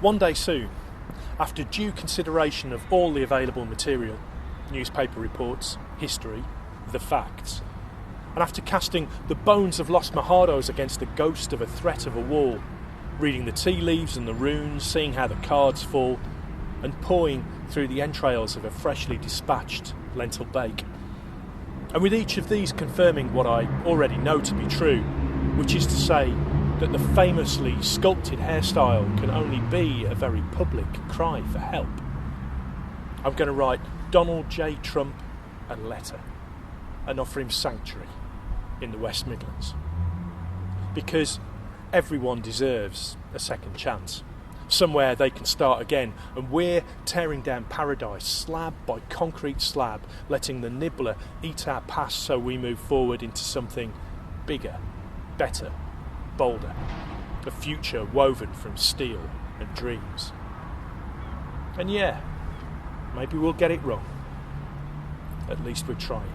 One day soon, after due consideration of all the available material, newspaper reports, history, the facts, and after casting the bones of lost Mahados against the ghost of a threat of a wall, reading the tea leaves and the runes, seeing how the cards fall, and pawing through the entrails of a freshly dispatched lentil bake. And with each of these confirming what I already know to be true, which is to say that the famously sculpted hairstyle can only be a very public cry for help, I'm going to write Donald J. Trump a letter and offer him sanctuary in the West Midlands. Because everyone deserves a second chance. Somewhere they can start again, and we're tearing down paradise slab by concrete slab, letting the nibbler eat our past so we move forward into something bigger, better, bolder, a future woven from steel and dreams. And yeah, maybe we'll get it wrong. At least we're trying.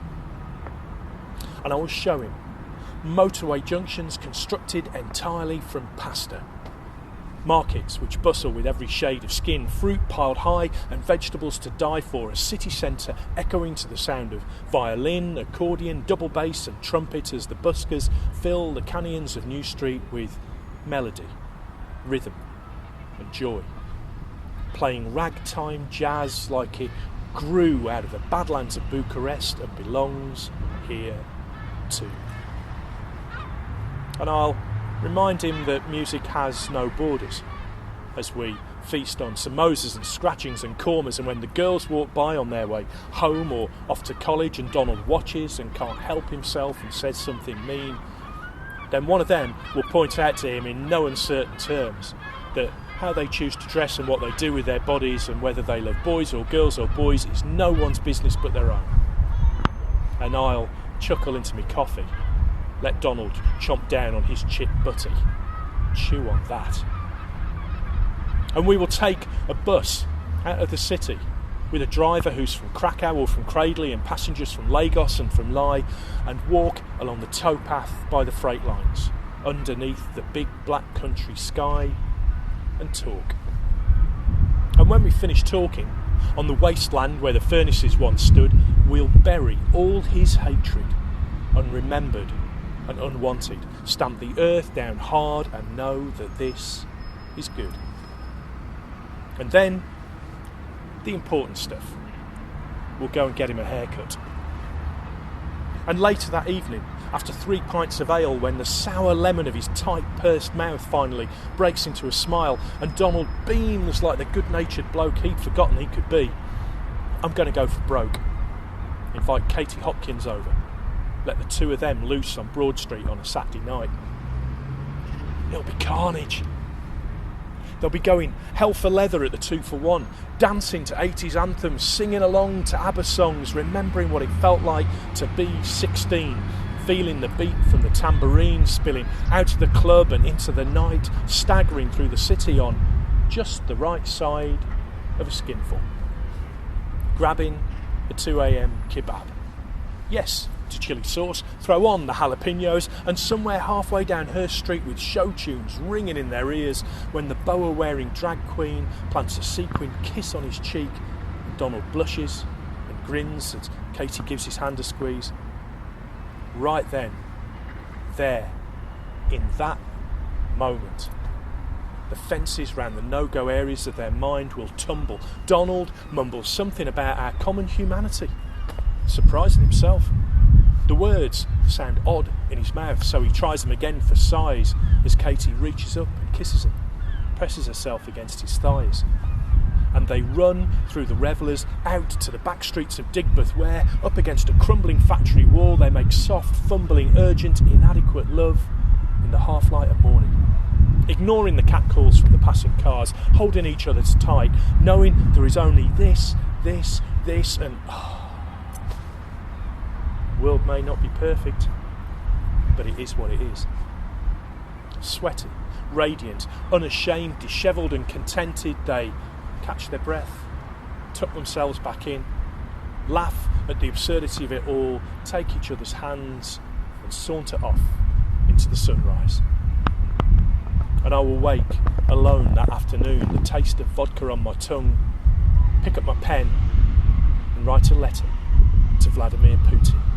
And I will show him motorway junctions constructed entirely from pasta. Markets which bustle with every shade of skin, fruit piled high and vegetables to die for, a city centre echoing to the sound of violin, accordion, double bass and trumpet as the buskers fill the canyons of New Street with melody, rhythm and joy, playing ragtime jazz like it grew out of the badlands of Bucharest and belongs here too. And I'll remind him that music has no borders, as we feast on samosas and scratchings and kormas, and when the girls walk by on their way home or off to college and Donald watches and can't help himself and says something mean, then one of them will point out to him in no uncertain terms that how they choose to dress and what they do with their bodies and whether they love boys or girls is no one's business but their own. And I'll chuckle into me coffee, let Donald chomp down on his chip butty, chew on that. And we will take a bus out of the city with a driver who's from Krakow or from Cradley and passengers from Lagos and from Lai, and walk along the towpath by the freight lines underneath the big black country sky and talk. And when we finish talking, on the wasteland where the furnaces once stood, we'll bury all his hatred, unremembered and unwanted, stamp the earth down hard and know that this is good. And then the important stuff. We'll go and get him a haircut. And later that evening, after 3 pints of ale, when the sour lemon of his tight pursed mouth finally breaks into a smile and Donald beams like the good-natured bloke he'd forgotten he could be, I'm going to go for broke. Invite Katie Hopkins over. Let the two of them loose on Broad Street on a Saturday night. It'll be carnage. They'll be going hell for leather at the 2 for 1, dancing to 80s anthems, singing along to ABBA songs, remembering what it felt like to be 16, feeling the beat from the tambourine, spilling out of the club and into the night, staggering through the city on just the right side of a skinful. Grabbing a 2 a.m. kebab. Yes, to chili sauce, throw on the jalapenos, and somewhere halfway down her street with show tunes ringing in their ears when the boa-wearing drag queen plants a sequin kiss on his cheek and Donald blushes and grins as Katie gives his hand a squeeze. Right then, there, in that moment, the fences round the no-go areas of their mind will tumble. Donald mumbles something about our common humanity, surprising himself. The words sound odd in his mouth, so he tries them again for size as Katie reaches up and kisses him, presses herself against his thighs. And they run through the revellers out to the back streets of Digbeth, where, up against a crumbling factory wall, they make soft, fumbling, urgent, inadequate love in the half-light of morning, ignoring the catcalls from the passing cars, holding each other tight, knowing there is only this, and... The world may not be perfect, but it is what it is. Sweaty, radiant, unashamed, dishevelled and contented, they catch their breath, tuck themselves back in, laugh at the absurdity of it all, take each other's hands and saunter off into the sunrise. And and I will wake alone that afternoon, the taste of vodka on my tongue, pick up my pen and write a letter to Vladimir Putin.